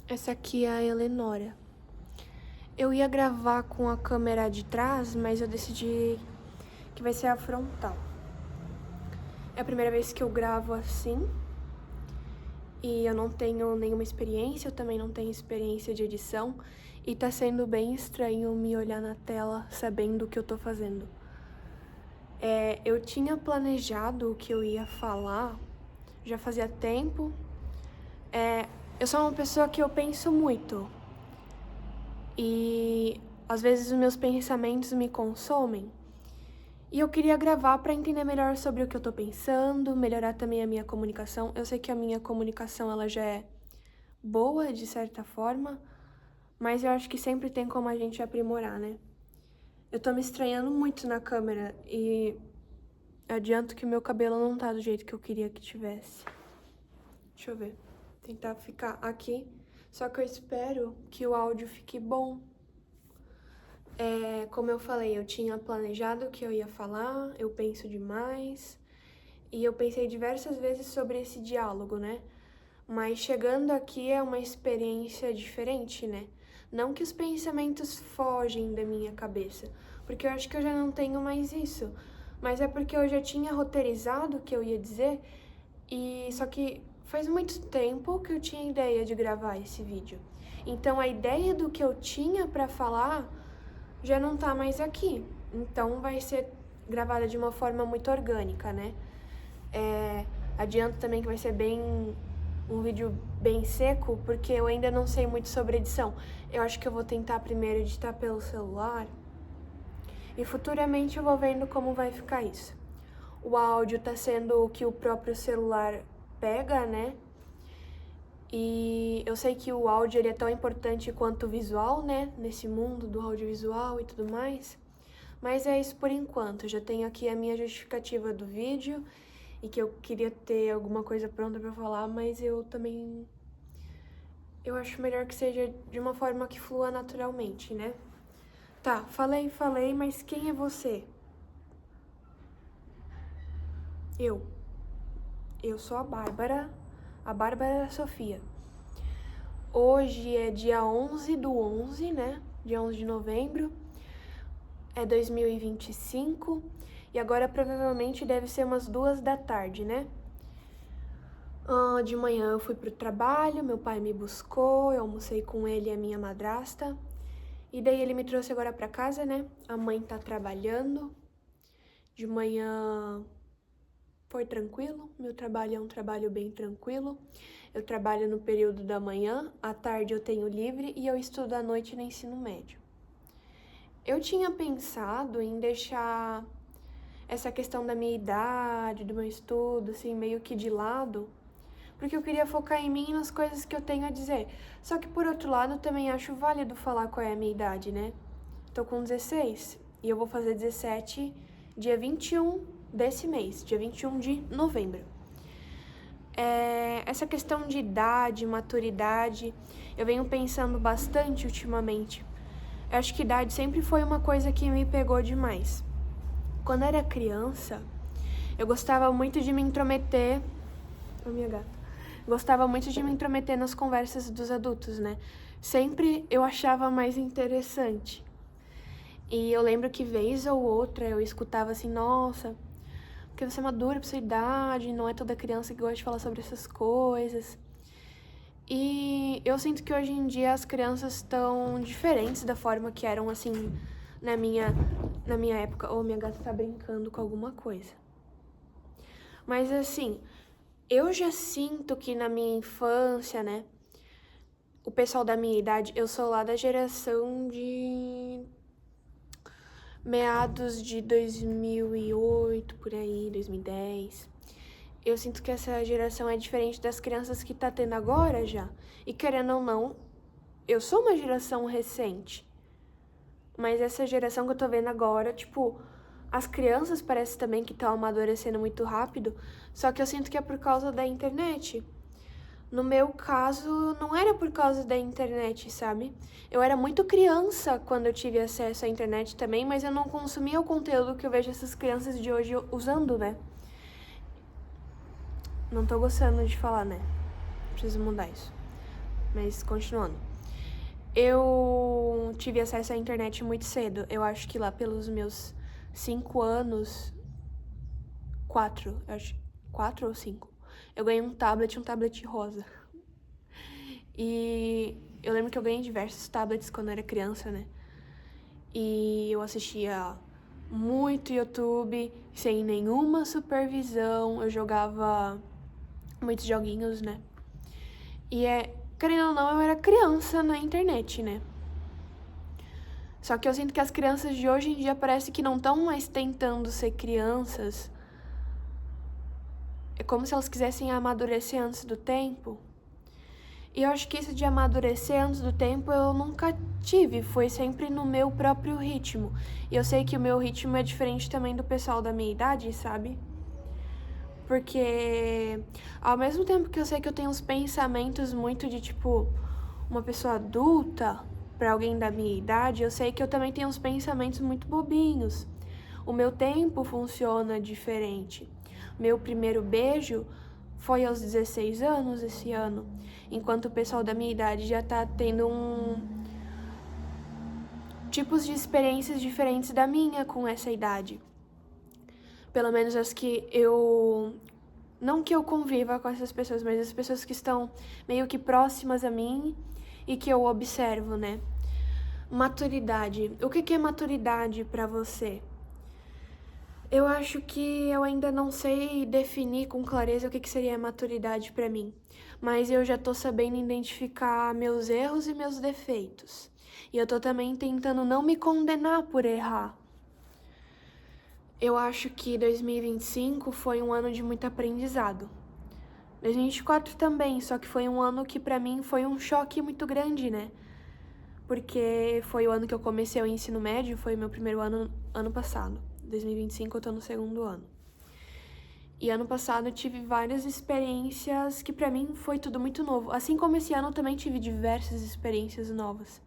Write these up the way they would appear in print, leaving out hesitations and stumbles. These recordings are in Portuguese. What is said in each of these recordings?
Essa aqui é a Eleonora. Eu ia gravar com a câmera de trás, mas eu decidi que vai ser a frontal. É a primeira vez que eu gravo assim. E eu não tenho nenhuma experiência, eu também não tenho experiência de edição. E tá sendo bem estranho me olhar na tela sabendo o que eu tô fazendo. Eu tinha planejado o que eu ia falar já fazia tempo. Eu sou uma pessoa que eu penso muito. E às vezes os meus pensamentos me consomem. E eu queria gravar para entender melhor sobre o que eu tô pensando, melhorar também a minha comunicação. Eu sei que a minha comunicação ela já é boa de certa forma, mas eu acho que sempre tem como a gente aprimorar, né? Eu tô me estranhando muito na câmera e adianto que o meu cabelo não tá do jeito que eu queria que tivesse. Deixa eu ver. Tentar ficar aqui. Só que eu espero que o áudio fique bom. Como eu falei, eu tinha planejado o que eu ia falar, eu penso demais. E eu pensei diversas vezes sobre esse diálogo, né? Mas chegando aqui é uma experiência diferente, né? Não que os pensamentos fogem da minha cabeça, porque eu acho que eu já não tenho mais isso. Mas é porque eu já tinha roteirizado o que eu ia dizer, e só que faz muito tempo que eu tinha ideia de gravar esse vídeo. Então a ideia do que eu tinha pra falar já não tá mais aqui. Então vai ser gravada de uma forma muito orgânica, né? Adianto também que vai ser um vídeo bem seco, porque eu ainda não sei muito sobre edição. Eu acho que eu vou tentar primeiro editar pelo celular e futuramente eu vou vendo como vai ficar isso. O áudio tá sendo o que o próprio celular pega, né? E eu sei que o áudio ele é tão importante quanto o visual, né? Nesse mundo do audiovisual e tudo mais. Mas é isso por enquanto. Eu já tenho aqui a minha justificativa do vídeo e que eu queria ter alguma coisa pronta pra falar, mas eu também... Eu acho melhor que seja de uma forma que flua naturalmente, né? Tá, falei, mas quem é você? Eu sou a Bárbara Sofia. Hoje é dia 11/11, né? Dia 11 de novembro. É 2025 e agora provavelmente deve ser umas 2 da tarde, né? De manhã eu fui pro trabalho, meu pai me buscou, eu almocei com ele e a minha madrasta. E daí ele me trouxe agora pra casa, né? A mãe tá trabalhando. De manhã foi tranquilo, meu trabalho é um trabalho bem tranquilo. Eu trabalho no período da manhã, à tarde eu tenho livre e eu estudo à noite no ensino médio. Eu tinha pensado em deixar essa questão da minha idade, do meu estudo, assim, meio que de lado, porque eu queria focar em mim e nas coisas que eu tenho a dizer. Só que, por outro lado, eu também acho válido falar qual é a minha idade, né? Tô com 16 e eu vou fazer 17 dia 21 desse mês, dia 21 de novembro. Essa questão de idade, maturidade, eu venho pensando bastante ultimamente. Eu acho que idade sempre foi uma coisa que me pegou demais. Quando eu era criança, eu gostava muito de me intrometer... Oh, minha gata. Gostava muito de me intrometer nas conversas dos adultos, né? Sempre eu achava mais interessante. E eu lembro que vez ou outra eu escutava assim, nossa, porque você é madura pra sua idade, não é toda criança que gosta de falar sobre essas coisas. E eu sinto que hoje em dia as crianças estão diferentes da forma que eram, assim, na minha época. Ou minha gata tá brincando com alguma coisa. Mas, assim, eu já sinto que na minha infância, né, o pessoal da minha idade, eu sou lá da geração de meados de 2008, por aí, 2010. Eu sinto que essa geração é diferente das crianças que tá tendo agora já. E querendo ou não, eu sou uma geração recente. Mas essa geração que eu tô vendo agora, tipo, as crianças parece também que estão amadurecendo muito rápido, só que eu sinto que é por causa da internet. No meu caso, não era por causa da internet, sabe? Eu era muito criança quando eu tive acesso à internet também, mas eu não consumia o conteúdo que eu vejo essas crianças de hoje usando, né? Não tô gostando de falar, né? Preciso mudar isso. Mas continuando. Eu tive acesso à internet muito cedo. Eu acho que lá pelos meus 5 anos, 4 ou 5, eu ganhei um tablet rosa. E eu lembro que eu ganhei diversos tablets quando eu era criança, né? E eu assistia muito YouTube, sem nenhuma supervisão. Eu jogava muitos joguinhos, né? E querendo ou não, eu era criança na internet, né? Só que eu sinto que as crianças de hoje em dia parece que não estão mais tentando ser crianças. É como se elas quisessem amadurecer antes do tempo. E eu acho que isso de amadurecer antes do tempo eu nunca tive, foi sempre no meu próprio ritmo. E eu sei que o meu ritmo é diferente também do pessoal da minha idade, sabe? Porque ao mesmo tempo que eu sei que eu tenho uns pensamentos muito de tipo uma pessoa adulta para alguém da minha idade, eu sei que eu também tenho uns pensamentos muito bobinhos. O meu tempo funciona diferente. Meu primeiro beijo foi aos 16 anos esse ano, enquanto o pessoal da minha idade já tá tendo tipos de experiências diferentes da minha com essa idade. Pelo menos as que eu... Não que eu conviva com essas pessoas, mas as pessoas que estão meio que próximas a mim e que eu observo, né? Maturidade. O que é maturidade pra você? Eu acho que eu ainda não sei definir com clareza o que seria maturidade pra mim, mas eu já tô sabendo identificar meus erros e meus defeitos. E eu tô também tentando não me condenar por errar. Eu acho que 2025 foi um ano de muito aprendizado. 2024 também, só que foi um ano que pra mim foi um choque muito grande, né? Porque foi o ano que eu comecei o ensino médio, foi meu primeiro ano passado. 2025 eu tô no segundo ano. E ano passado eu tive várias experiências que pra mim foi tudo muito novo. Assim como esse ano eu também tive diversas experiências novas.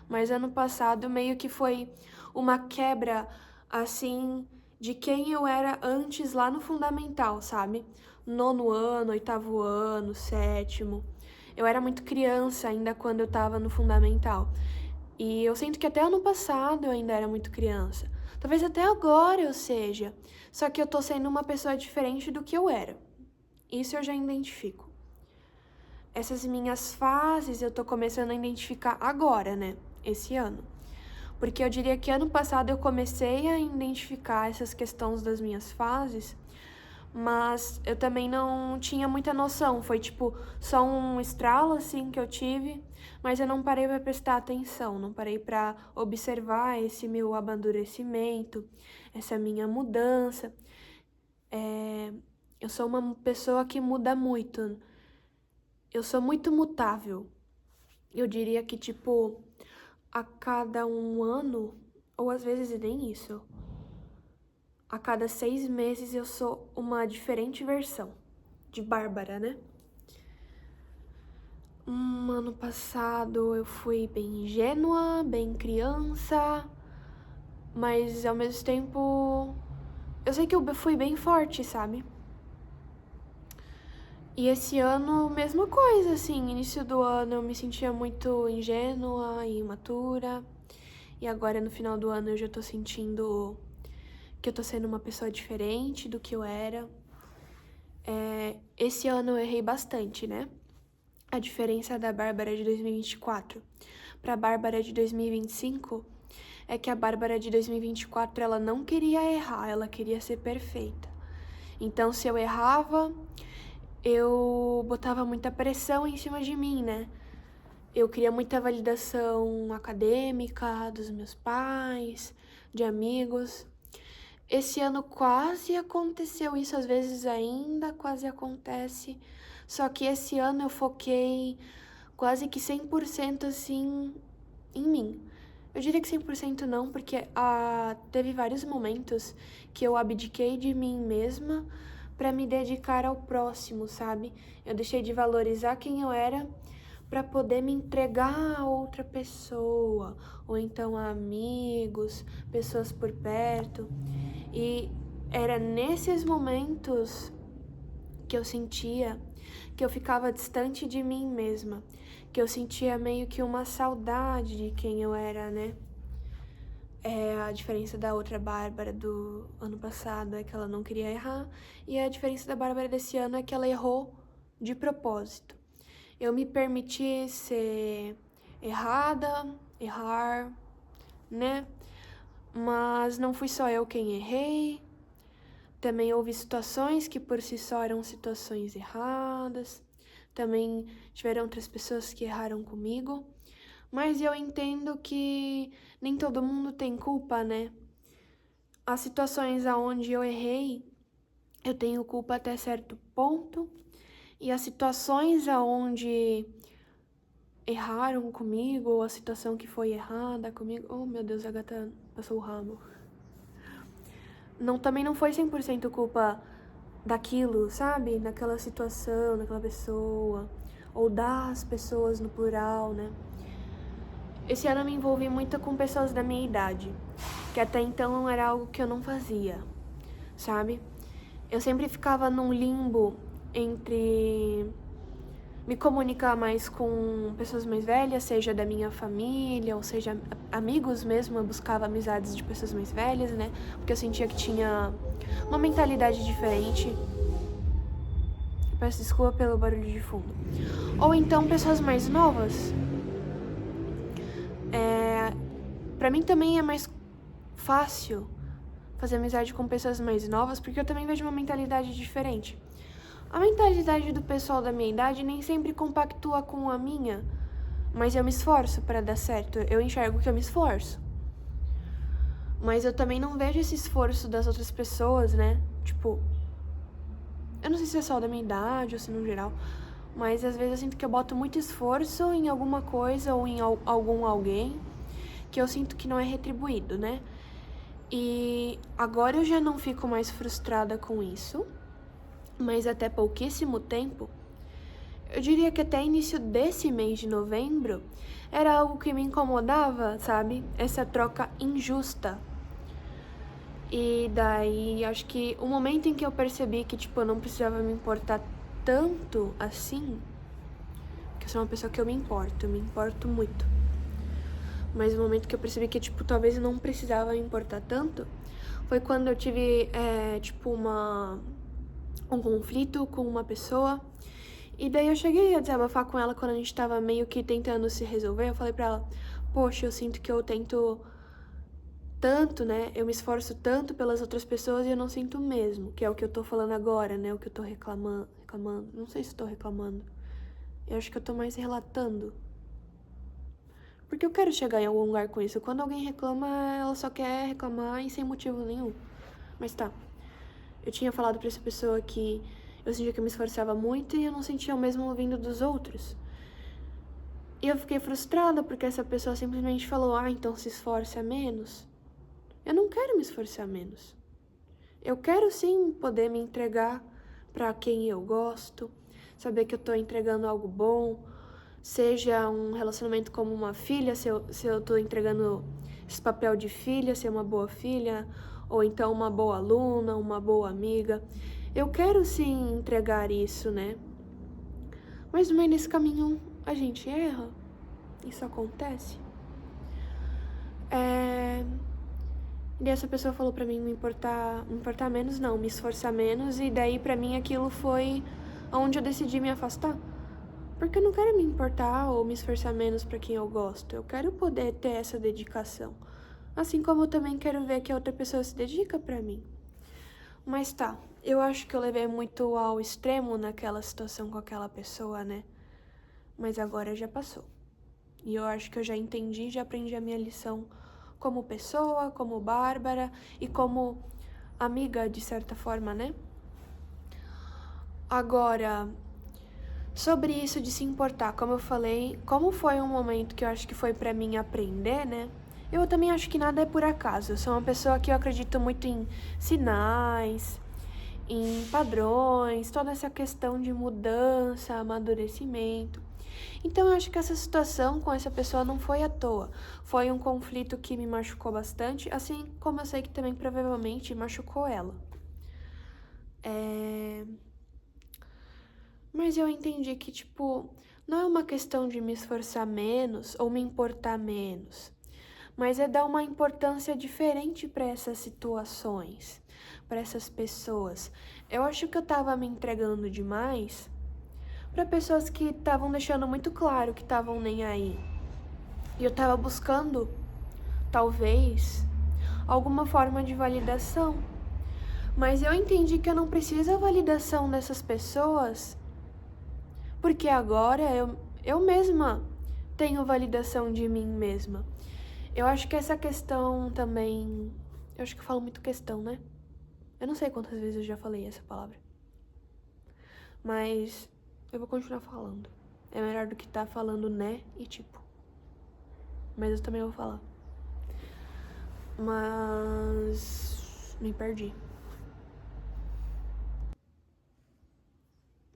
Mas ano passado meio que foi uma quebra, assim, de quem eu era antes lá no fundamental, sabe? 9º ano, 8º ano, 7º. Eu era muito criança ainda quando eu tava no fundamental. E eu sinto que até ano passado eu ainda era muito criança. Talvez até agora eu seja. Só que eu tô sendo uma pessoa diferente do que eu era. Isso eu já identifico. Essas minhas fases eu tô começando a identificar agora, né? Esse ano. Porque eu diria que ano passado eu comecei a identificar essas questões das minhas fases, mas eu também não tinha muita noção. Foi tipo só um estralo assim que eu tive, mas eu não parei para prestar atenção, não parei para observar esse meu amadurecimento, essa minha mudança. Eu sou uma pessoa que muda muito. Eu sou muito mutável. Eu diria que tipo a cada um ano, ou às vezes nem isso, a cada 6 meses eu sou uma diferente versão de Bárbara, né? Ano passado eu fui bem ingênua, bem criança, mas ao mesmo tempo eu sei que eu fui bem forte, sabe? E esse ano, mesma coisa, assim, início do ano eu me sentia muito ingênua e imatura, e agora no final do ano eu já tô sentindo que eu tô sendo uma pessoa diferente do que eu era. Esse ano eu errei bastante, né? A diferença da Bárbara de 2024 para a Bárbara de 2025 é que a Bárbara de 2024 ela não queria errar, ela queria ser perfeita. Então, se eu errava, eu botava muita pressão em cima de mim, né? Eu queria muita validação acadêmica dos meus pais, de amigos. Esse ano quase aconteceu isso, às vezes ainda quase acontece. Só que esse ano eu foquei quase que 100% assim em mim. Eu diria que 100% não, porque teve vários momentos que eu abdiquei de mim mesma para me dedicar ao próximo, sabe? Eu deixei de valorizar quem eu era para poder me entregar a outra pessoa, ou então a amigos, pessoas por perto. E era nesses momentos que eu sentia que eu ficava distante de mim mesma, que eu sentia meio que uma saudade de quem eu era, né? A diferença da outra Bárbara do ano passado é que ela não queria errar, e a diferença da Bárbara desse ano é que ela errou de propósito. Eu me permiti ser errar, né? Mas não fui só eu quem errei. Também houve situações que por si só eram situações erradas. Também tiveram outras pessoas que erraram comigo. Mas eu entendo que nem todo mundo tem culpa, né? As situações aonde eu errei, eu tenho culpa até certo ponto. E as situações aonde erraram comigo, ou a situação que foi errada comigo... Oh, meu Deus, a gata passou o rabo. Também não foi 100% culpa daquilo, sabe? Daquela situação, daquela pessoa. Ou das pessoas no plural, né? Esse ano eu me envolvi muito com pessoas da minha idade, que até então era algo que eu não fazia, sabe? Eu sempre ficava num limbo entre me comunicar mais com pessoas mais velhas, seja da minha família, ou seja, amigos mesmo. Eu buscava amizades de pessoas mais velhas, né? Porque eu sentia que tinha uma mentalidade diferente. Peço desculpa pelo barulho de fundo. Ou então pessoas mais novas. Pra mim também é mais fácil fazer amizade com pessoas mais novas, porque eu também vejo uma mentalidade diferente. A mentalidade do pessoal da minha idade nem sempre compactua com a minha, mas eu me esforço pra dar certo. Eu enxergo que eu me esforço. Mas eu também não vejo esse esforço das outras pessoas, né? Tipo, eu não sei se é só da minha idade ou se no geral, mas às vezes eu sinto que eu boto muito esforço em alguma coisa ou em algum alguém que eu sinto que não é retribuído, né? E agora eu já não fico mais frustrada com isso, mas até pouquíssimo tempo, eu diria que até início desse mês de novembro, era algo que me incomodava, sabe? Essa troca injusta. E daí, acho que o momento em que eu percebi que, tipo, eu não precisava me importar tanto assim, porque eu sou uma pessoa que eu me importo muito. Mas o momento que eu percebi que, tipo, talvez eu não precisava me importar tanto, foi quando eu tive, tipo, um conflito com uma pessoa. E daí eu cheguei a desabafar com ela quando a gente tava meio que tentando se resolver. Eu falei pra ela, poxa, eu sinto que eu tento tanto, né? Eu me esforço tanto pelas outras pessoas e eu não sinto mesmo, que é o que eu tô falando agora, né? O que eu tô reclamando. Não sei se eu tô reclamando. Eu acho que eu tô mais relatando. Porque eu quero chegar em algum lugar com isso. Quando alguém reclama, ela só quer reclamar e sem motivo nenhum. Mas tá. Eu tinha falado pra essa pessoa que eu sentia que eu me esforçava muito e eu não sentia o mesmo vindo dos outros. E eu fiquei frustrada porque essa pessoa simplesmente falou, então se esforça menos. Eu não quero me esforçar menos. Eu quero sim poder me entregar pra quem eu gosto, saber que eu tô entregando algo bom, seja um relacionamento como uma filha, se eu tô entregando esse papel de filha, ser uma boa filha, ou então uma boa aluna, uma boa amiga. Eu quero sim entregar isso, né? Mas no meio desse caminho a gente erra. Isso acontece. E essa pessoa falou pra mim me importar menos não, me esforçar menos, e daí pra mim aquilo foi onde eu decidi me afastar. Porque eu não quero me importar ou me esforçar menos pra quem eu gosto. Eu quero poder ter essa dedicação. Assim como eu também quero ver que a outra pessoa se dedica pra mim. Mas tá, eu acho que eu levei muito ao extremo naquela situação com aquela pessoa, né? Mas agora já passou. E eu acho que eu já entendi, já aprendi a minha lição como pessoa, como Bárbara e como amiga, de certa forma, né? Agora, sobre isso de se importar, como eu falei, como foi um momento que eu acho que foi pra mim aprender, né? Eu também acho que nada é por acaso. Eu sou uma pessoa que eu acredito muito em sinais, em padrões, toda essa questão de mudança, amadurecimento. Então eu acho que essa situação com essa pessoa não foi à toa. Foi um conflito que me machucou bastante, assim como eu sei que também provavelmente machucou ela. Mas Mas eu entendi que, tipo, não é uma questão de me esforçar menos ou me importar menos, mas é dar uma importância diferente para essas situações, para essas pessoas. Eu acho que eu tava me entregando demais para pessoas que estavam deixando muito claro que estavam nem aí. E eu tava buscando, talvez, alguma forma de validação. Mas eu entendi que eu não preciso da validação dessas pessoas, porque agora eu mesma tenho validação de mim mesma. Eu acho que essa questão também... Eu acho que eu falo muito questão, né? Eu não sei quantas vezes eu já falei essa palavra. Mas eu vou continuar falando. É melhor do que tá falando né e tipo. Mas eu também vou falar. Mas... me perdi.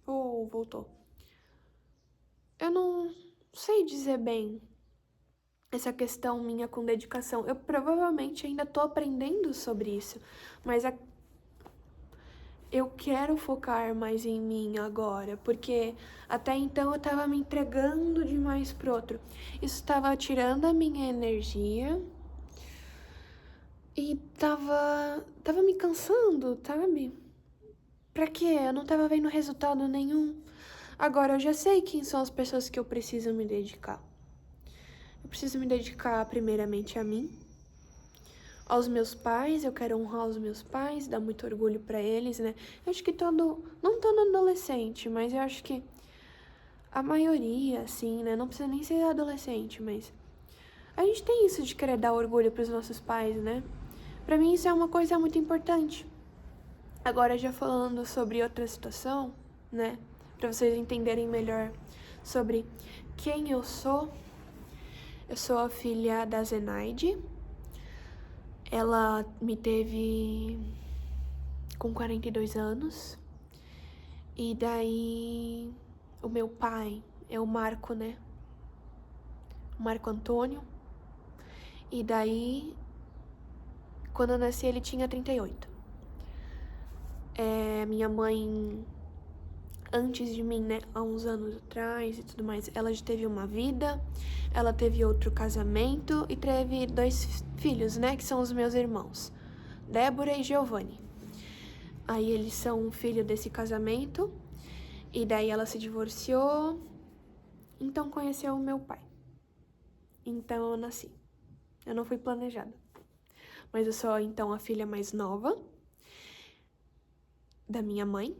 Oh, voltou. Eu não sei dizer bem essa questão minha com dedicação. Eu provavelmente ainda tô aprendendo sobre isso, mas eu quero focar mais em mim agora, porque até então eu tava me entregando demais pro outro. Isso tava tirando a minha energia e tava me cansando, sabe? Pra quê? Eu não tava vendo resultado nenhum. Agora eu já sei quem são as pessoas que eu preciso me dedicar. Eu preciso me dedicar primeiramente a mim, aos meus pais. Eu quero honrar os meus pais, dar muito orgulho pra eles, né? Eu acho que não todo adolescente, mas eu acho que a maioria, assim, né? Não precisa nem ser adolescente, mas a gente tem isso de querer dar orgulho pros nossos pais, né? Pra mim isso é uma coisa muito importante. Agora já falando sobre outra situação, né? Pra vocês entenderem melhor sobre quem eu sou a filha da Zenaide. Ela me teve com 42 anos. E daí o meu pai é o Marco, né? O Marco Antônio. E daí, quando eu nasci, ele tinha 38. Minha mãe, antes de mim, né, há uns anos atrás e tudo mais, ela já teve uma vida, ela teve outro casamento e teve 2 filhos, né, que são os meus irmãos, Débora e Giovanni. Aí eles são filho desse casamento, e daí ela se divorciou, então conheceu o meu pai. Então eu nasci. Eu não fui planejada. Mas eu sou, então, a filha mais nova da minha mãe.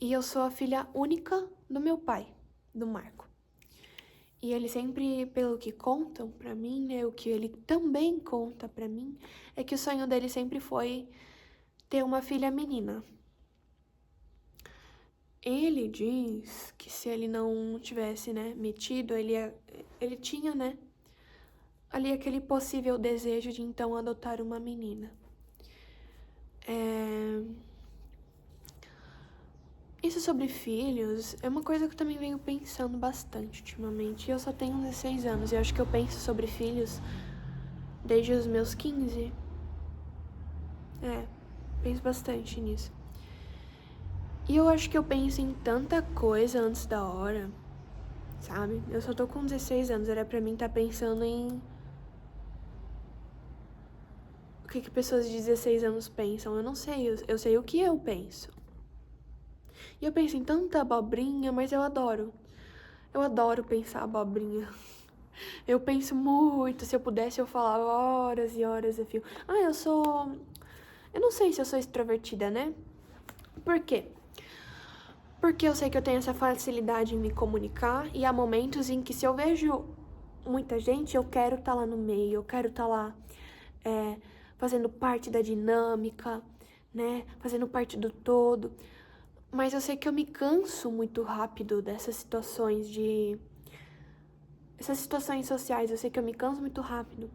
E eu sou a filha única do meu pai, do Marco. E ele sempre, pelo que contam pra mim, né, o que ele também conta pra mim, é que o sonho dele sempre foi ter uma filha menina. Ele diz que se ele não tivesse, né, metido, ele tinha, né, ali aquele possível desejo de então adotar uma menina. Isso sobre filhos é uma coisa que eu também venho pensando bastante ultimamente. Eu só tenho 16 anos e eu acho que eu penso sobre filhos desde os meus 15. Penso bastante nisso. E eu acho que eu penso em tanta coisa antes da hora, sabe? Eu só tô com 16 anos, era pra mim estar pensando em... o que pessoas de 16 anos pensam. Eu não sei, eu sei o que eu penso. E eu penso em tanta abobrinha, mas eu adoro. Eu adoro pensar abobrinha. Eu penso muito, se eu pudesse eu falava horas e horas a fio. Eu não sei se eu sou extrovertida, né? Por quê? Porque eu sei que eu tenho essa facilidade em me comunicar e há momentos em que se eu vejo muita gente, eu quero estar lá no meio, eu quero estar lá fazendo parte da dinâmica, né? Fazendo parte do todo. Mas eu sei que eu me canso muito rápido dessas situações essas situações sociais, eu sei que eu me canso muito rápido.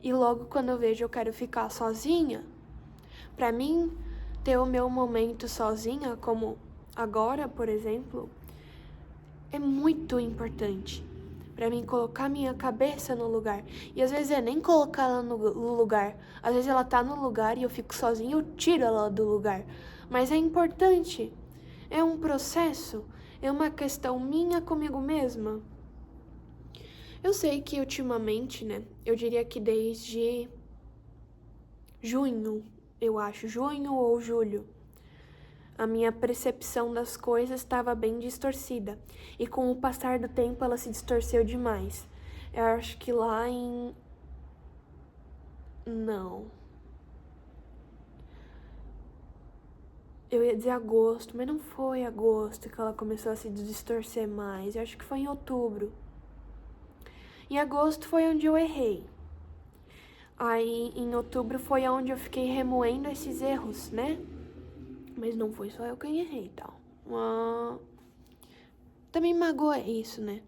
E logo quando eu vejo eu quero ficar sozinha, pra mim, ter o meu momento sozinha, como agora, por exemplo, é muito importante. Pra mim colocar minha cabeça no lugar. E às vezes é nem colocar ela no lugar. Às vezes ela tá no lugar e eu fico sozinha e eu tiro ela do lugar. Mas é importante. É um processo. É uma questão minha comigo mesma? Eu sei que ultimamente, né, eu diria que desde junho, eu acho, junho ou julho, a minha percepção das coisas estava bem distorcida. E com o passar do tempo ela se distorceu demais. Eu acho que lá em... Não. Eu ia dizer agosto, mas não foi agosto que ela começou a se distorcer mais. Eu acho que foi em outubro. Em agosto foi onde eu errei. Aí em outubro foi onde eu fiquei remoendo esses erros, né? Mas não foi só eu quem errei e tal. Também magoa isso, né?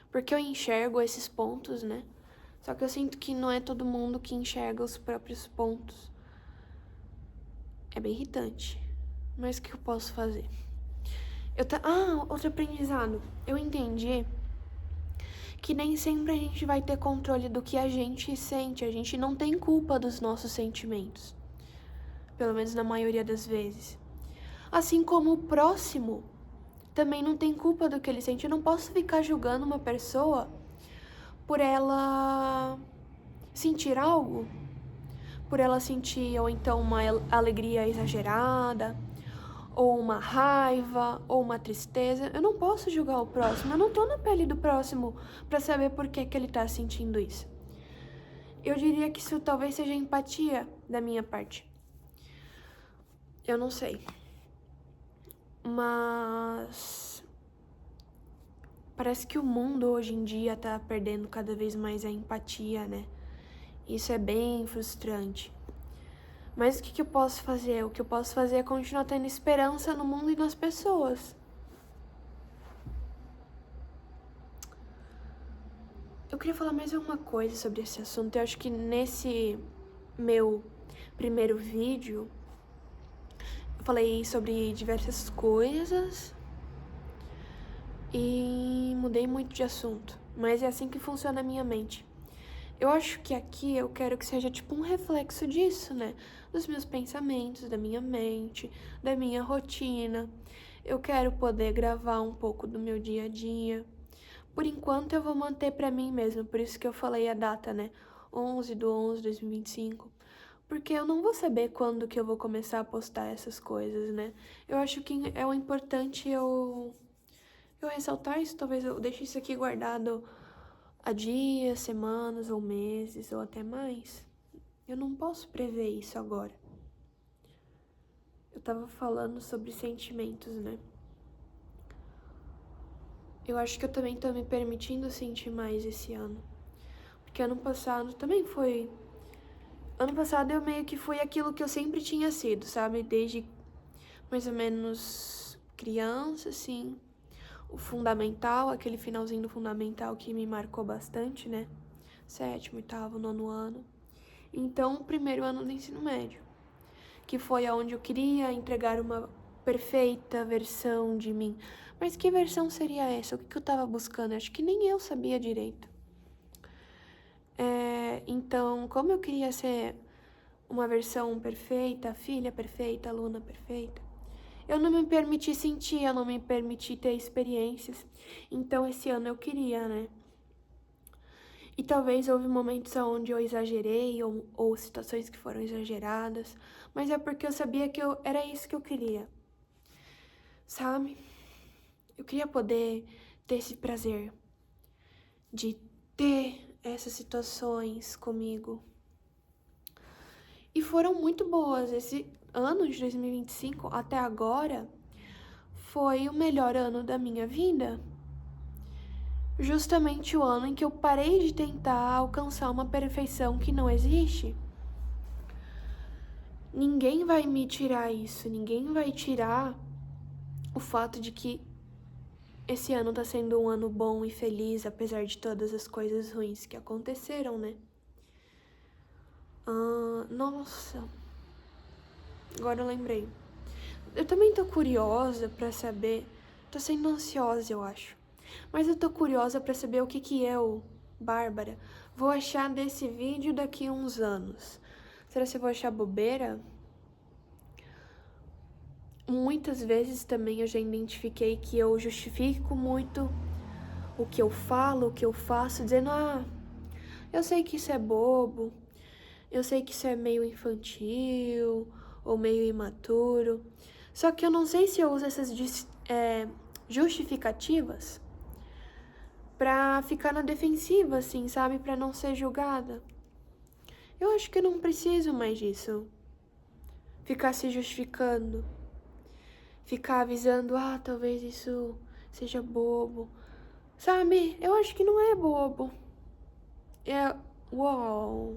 Porque eu enxergo esses pontos, né? Só que eu sinto que não é todo mundo que enxerga os próprios pontos. É bem irritante. Mas o que eu posso fazer? Outro aprendizado. Eu entendi que nem sempre a gente vai ter controle do que a gente sente. A gente não tem culpa dos nossos sentimentos. Pelo menos na maioria das vezes. Assim como o próximo também não tem culpa do que ele sente. Eu não posso ficar julgando uma pessoa por ela sentir algo. Por ela sentir ou então uma alegria exagerada, ou uma raiva, ou uma tristeza. Eu não posso julgar o próximo, eu não tô na pele do próximo pra saber por que ele tá sentindo isso. Eu diria que isso talvez seja empatia da minha parte. Eu não sei. Mas parece que o mundo hoje em dia tá perdendo cada vez mais a empatia, né? Isso é bem frustrante. Mas o que eu posso fazer? O que eu posso fazer é continuar tendo esperança no mundo e nas pessoas. Eu queria falar mais uma coisa sobre esse assunto. Eu acho que nesse meu primeiro vídeo eu falei sobre diversas coisas e mudei muito de assunto. Mas é assim que funciona a minha mente. Eu acho que aqui eu quero que seja tipo um reflexo disso, né? Dos meus pensamentos, da minha mente, da minha rotina. Eu quero poder gravar um pouco do meu dia a dia. Por enquanto eu vou manter pra mim mesma, por isso que eu falei a data, né? 11/11/2025. Porque eu não vou saber quando que eu vou começar a postar essas coisas, né? Eu acho que é o importante eu ressaltar isso, talvez eu deixe isso aqui guardado há dias, semanas ou meses ou até mais. Eu não posso prever isso agora. Eu tava falando sobre sentimentos, né? Eu acho que eu também tô me permitindo sentir mais esse ano. Porque ano passado também foi... Ano passado eu meio que fui aquilo que eu sempre tinha sido, sabe? Desde mais ou menos criança, assim. O fundamental, aquele finalzinho do fundamental que me marcou bastante, né? 7º, 8º, 9º ano. Então, o primeiro ano do ensino médio, que foi onde eu queria entregar uma perfeita versão de mim. Mas que versão seria essa? O que eu tava buscando? Acho que nem eu sabia direito. Então, como eu queria ser uma versão perfeita, filha perfeita, aluna perfeita, eu não me permiti sentir, eu não me permiti ter experiências. Então, esse ano eu queria, né? E talvez houve momentos onde eu exagerei, ou situações que foram exageradas, mas é porque eu sabia que era isso que eu queria, sabe? Eu queria poder ter esse prazer de ter essas situações comigo. E foram muito boas. Esse ano de 2025, até agora, foi o melhor ano da minha vida. Justamente o ano em que eu parei de tentar alcançar uma perfeição que não existe. Ninguém vai me tirar isso, ninguém vai tirar o fato de que esse ano tá sendo um ano bom e feliz, apesar de todas as coisas ruins que aconteceram, né? Nossa, agora eu lembrei. Eu também tô curiosa pra saber, tô sendo ansiosa, eu acho. Mas eu tô curiosa pra saber o que eu, Bárbara, vou achar desse vídeo daqui a uns anos. Será que eu vou achar bobeira? muitas vezes também eu já identifiquei que eu justifico muito o que eu falo, o que eu faço, dizendo, eu sei que isso é bobo, eu sei que isso é meio infantil ou meio imaturo. Só que eu não sei se eu uso essas justificativas pra ficar na defensiva, assim, sabe? Pra não ser julgada. Eu acho que eu não preciso mais disso. Ficar se justificando. Ficar avisando, talvez isso seja bobo. Sabe? Eu acho que não é bobo. Uau.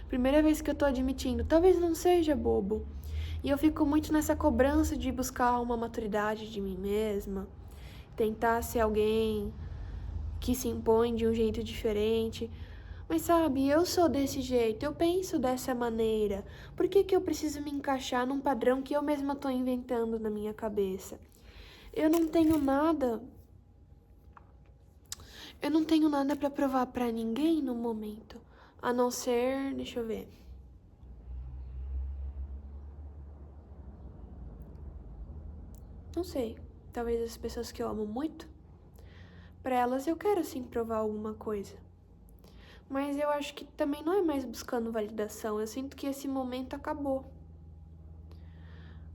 Primeira vez que eu tô admitindo, talvez não seja bobo. E eu fico muito nessa cobrança de buscar uma maturidade de mim mesma. Tentar ser alguém que se impõe de um jeito diferente. Mas sabe, eu sou desse jeito, eu penso dessa maneira. Por que eu preciso me encaixar num padrão que eu mesma tô inventando na minha cabeça? Eu não tenho nada pra provar pra ninguém no momento. A não ser, deixa eu ver. Não sei, talvez as pessoas que eu amo muito. Pra elas eu quero sim provar alguma coisa. Mas eu acho que também não é mais buscando validação. Eu sinto que esse momento acabou.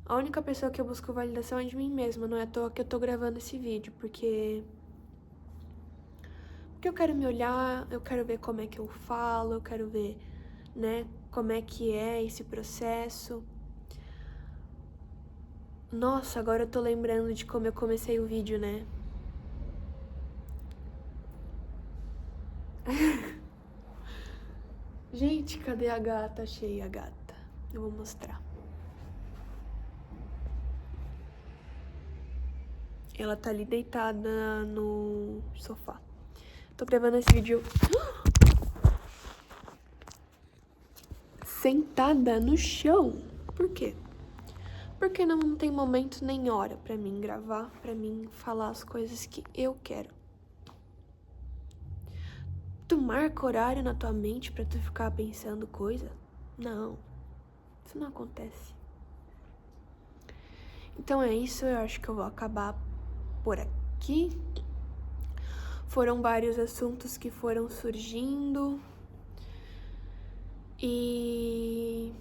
A única pessoa que eu busco validação é de mim mesma. Não é à toa que eu tô gravando esse vídeo, porque eu quero me olhar, eu quero ver como é que eu falo, eu quero ver, né, como é que é esse processo. Nossa, agora eu tô lembrando de como eu comecei o vídeo, né? Gente, cadê a gata? Achei a gata. Eu vou mostrar. Ela tá ali deitada no sofá. Tô gravando esse vídeo sentada no chão. Por quê? Porque não tem momento nem hora pra mim gravar, pra mim falar as coisas que eu quero. Tu marca horário na tua mente pra tu ficar pensando coisa? Não, isso não acontece. Então é isso, eu acho que eu vou acabar por aqui. Foram vários assuntos que foram surgindo. E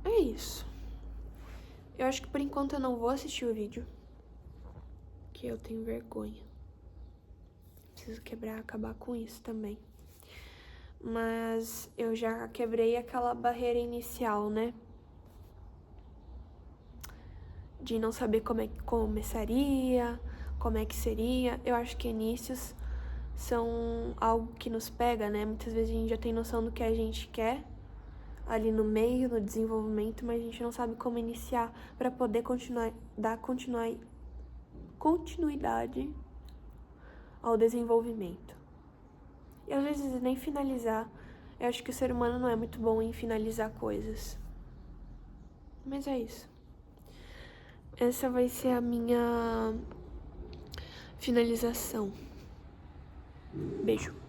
é isso. Eu acho que por enquanto eu não vou assistir o vídeo, que eu tenho vergonha. Preciso acabar com isso também. Mas eu já quebrei aquela barreira inicial, né? De não saber como é que começaria, como é que seria. Eu acho que inícios são algo que nos pega, né? Muitas vezes a gente já tem noção do que a gente quer ali no meio, no desenvolvimento, mas a gente não sabe como iniciar para poder dar continuidade ao desenvolvimento. E às vezes nem finalizar. Eu acho que o ser humano não é muito bom em finalizar coisas. Mas é isso. Essa vai ser a minha finalização. Beijo.